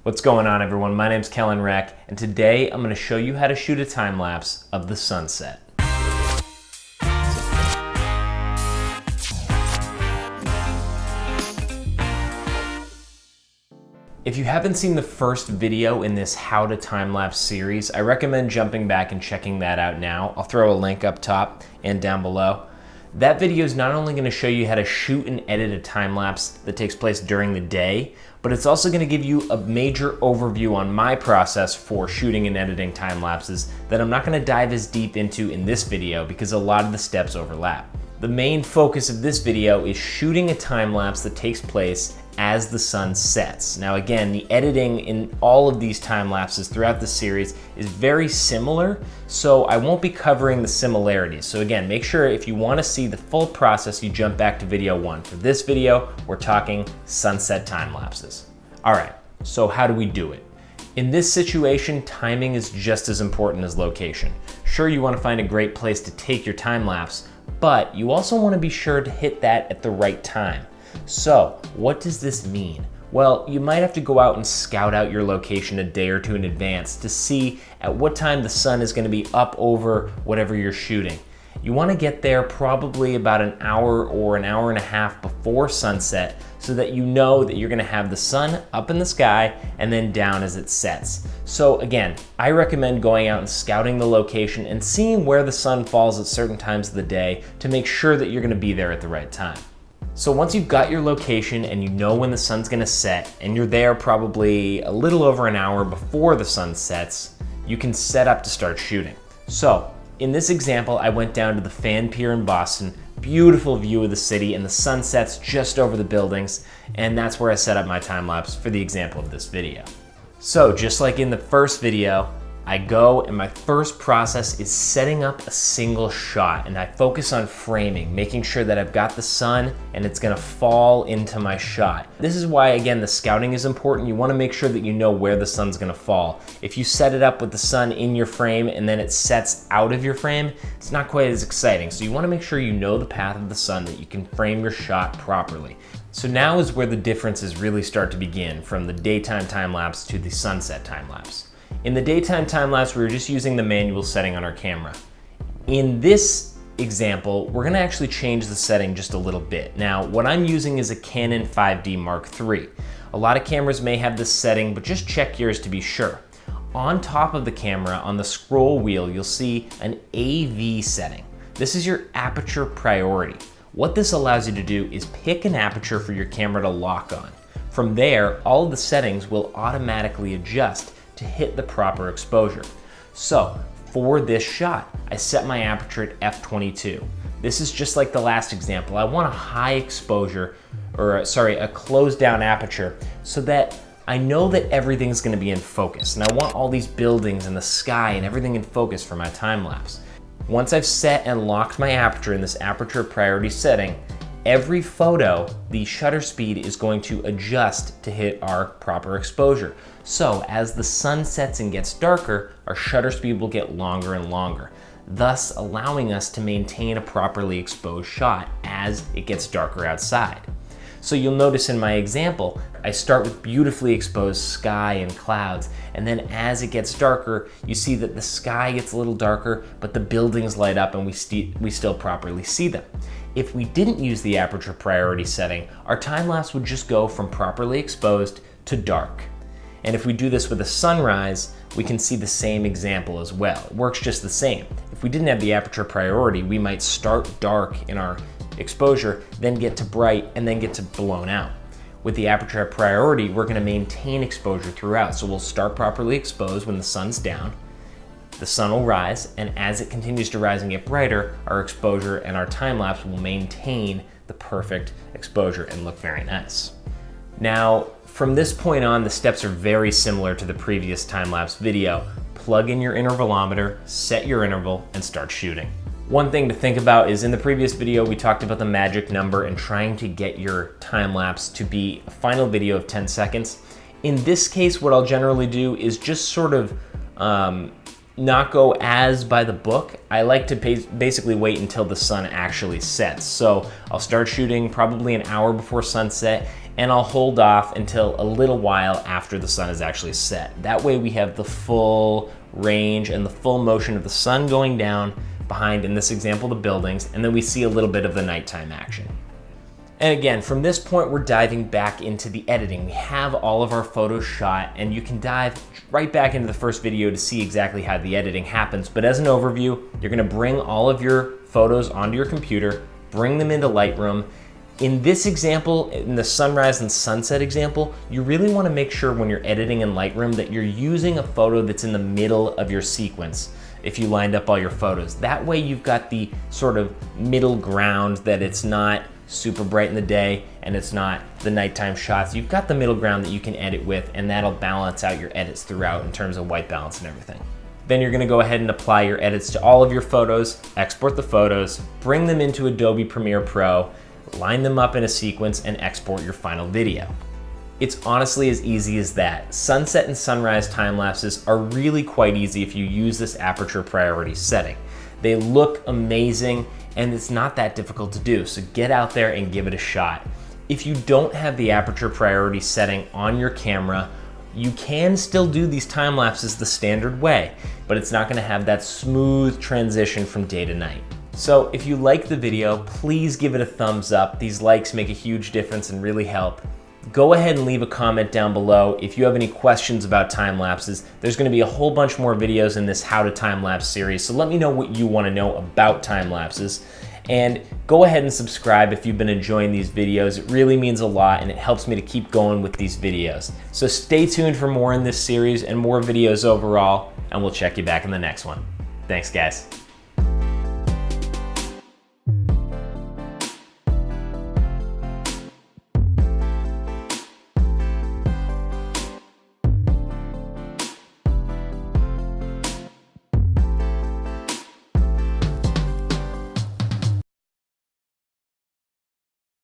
What's going on, everyone? My name's Kellen Reck, and today I'm going to show you how to shoot a time lapse of the sunset. If you haven't seen the first video in this How to Time Lapse series, I recommend jumping back and checking that out now. I'll throw a link up top and down below. That video is not only going to show you how to shoot and edit a time lapse that takes place during the day, but it's also going to give you a major overview on my process for shooting and editing time lapses that I'm not going to dive as deep into in this video because a lot of the steps overlap. The main focus of this video is shooting a time lapse that takes place as the sun sets. Now again, the editing in all of these time lapses throughout the series is very similar, so I won't be covering the similarities. So again, make sure if you want to see the full process, you jump back to video 1. For this video, we're talking sunset time lapses. All right, so how do we do it? In this situation, timing is just as important as location. Sure, you want to find a great place to take your time lapse, but you also want to be sure to hit that at the right time. So, what does this mean? Well, you might have to go out and scout out your location a day or two in advance to see at what time the sun is going to be up over whatever you're shooting. You want to get there probably about an hour or an hour and a half before sunset so that you know that you're going to have the sun up in the sky and then down as it sets. So again, I recommend going out and scouting the location and seeing where the sun falls at certain times of the day to make sure that you're going to be there at the right time. So once you've got your location and you know when the sun's gonna set, and you're there probably a little over an hour before the sun sets, you can set up to start shooting. So in this example, I went down to the Fan Pier in Boston, beautiful view of the city, and the sun sets just over the buildings, and that's where I set up my time lapse for the example of this video. So just like in the first video, I go and my first process is setting up a single shot, and I focus on framing, making sure that I've got the sun and it's gonna fall into my shot. This is why, again, the scouting is important. You wanna make sure that you know where the sun's gonna fall. If you set it up with the sun in your frame and then it sets out of your frame, it's not quite as exciting. So you wanna make sure you know the path of the sun that you can frame your shot properly. So now is where the differences really start to begin from the daytime time lapse to the sunset time lapse. In the daytime time lapse, we were just using the manual setting on our camera. In this example, we're gonna actually change the setting just a little bit. Now, what I'm using is a Canon 5D Mark III. A lot of cameras may have this setting, but just check yours to be sure. On top of the camera, on the scroll wheel, you'll see an AV setting. This is your Aperture Priority. What this allows you to do is pick an aperture for your camera to lock on. From there, all of the settings will automatically adjust to hit the proper exposure. So for this shot, I set my aperture at f/22. This is just like the last example. I want a high exposure, a closed down aperture so that I know that everything's gonna be in focus. And I want all these buildings and the sky and everything in focus for my time lapse. Once I've set and locked my aperture in this Aperture Priority setting, every photo, the shutter speed is going to adjust to hit our proper exposure. So as the sun sets and gets darker, our shutter speed will get longer and longer, thus allowing us to maintain a properly exposed shot as it gets darker outside. So you'll notice in my example, I start with beautifully exposed sky and clouds, and then as it gets darker, you see that the sky gets a little darker, but the buildings light up and we still properly see them. If we didn't use the Aperture Priority setting, our time lapse would just go from properly exposed to dark. And if we do this with a sunrise, we can see the same example as well. It works just the same. If we didn't have the Aperture Priority, we might start dark in our exposure, then get to bright, and then get to blown out. With the Aperture Priority, we're gonna maintain exposure throughout. So we'll start properly exposed when the sun's down, the sun will rise, and as it continues to rise and get brighter, our exposure and our time lapse will maintain the perfect exposure and look very nice. Now, from this point on, the steps are very similar to the previous time lapse video. Plug in your intervalometer, set your interval, and start shooting. One thing to think about is in the previous video, we talked about the magic number and trying to get your time lapse to be a final video of 10 seconds. In this case, what I'll generally do is just sort of not go as by the book. I like to basically wait until the sun actually sets. So I'll start shooting probably an hour before sunset, and I'll hold off until a little while after the sun is actually set. That way we have the full range and the full motion of the sun going down behind, in this example, the buildings, and then we see a little bit of the nighttime action. And again, from this point, we're diving back into the editing. We have all of our photos shot, and you can dive right back into the first video to see exactly how the editing happens. But as an overview, you're gonna bring all of your photos onto your computer, bring them into Lightroom. In this example, in the sunrise and sunset example, you really wanna make sure when you're editing in Lightroom that you're using a photo that's in the middle of your sequence if you lined up all your photos. That way you've got the sort of middle ground, that it's not super bright in the day and it's not the nighttime shots. You've got the middle ground that you can edit with, and that'll balance out your edits throughout in terms of white balance and everything. Then you're gonna go ahead and apply your edits to all of your photos, export the photos, bring them into Adobe Premiere Pro, line them up in a sequence, and export your final video. It's honestly as easy as that. Sunset and sunrise time lapses are really quite easy if you use this Aperture Priority setting. They look amazing, and it's not that difficult to do, so get out there and give it a shot. If you don't have the Aperture Priority setting on your camera, you can still do these time lapses the standard way, but it's not gonna have that smooth transition from day to night. So if you like the video, please give it a thumbs up. These likes make a huge difference and really help. Go ahead and leave a comment down below if you have any questions about time lapses. There's gonna be a whole bunch more videos in this How to Time Lapse series, so let me know what you wanna know about time lapses. And go ahead and subscribe if you've been enjoying these videos. It really means a lot, and it helps me to keep going with these videos. So stay tuned for more in this series and more videos overall, and we'll check you back in the next one. Thanks, guys.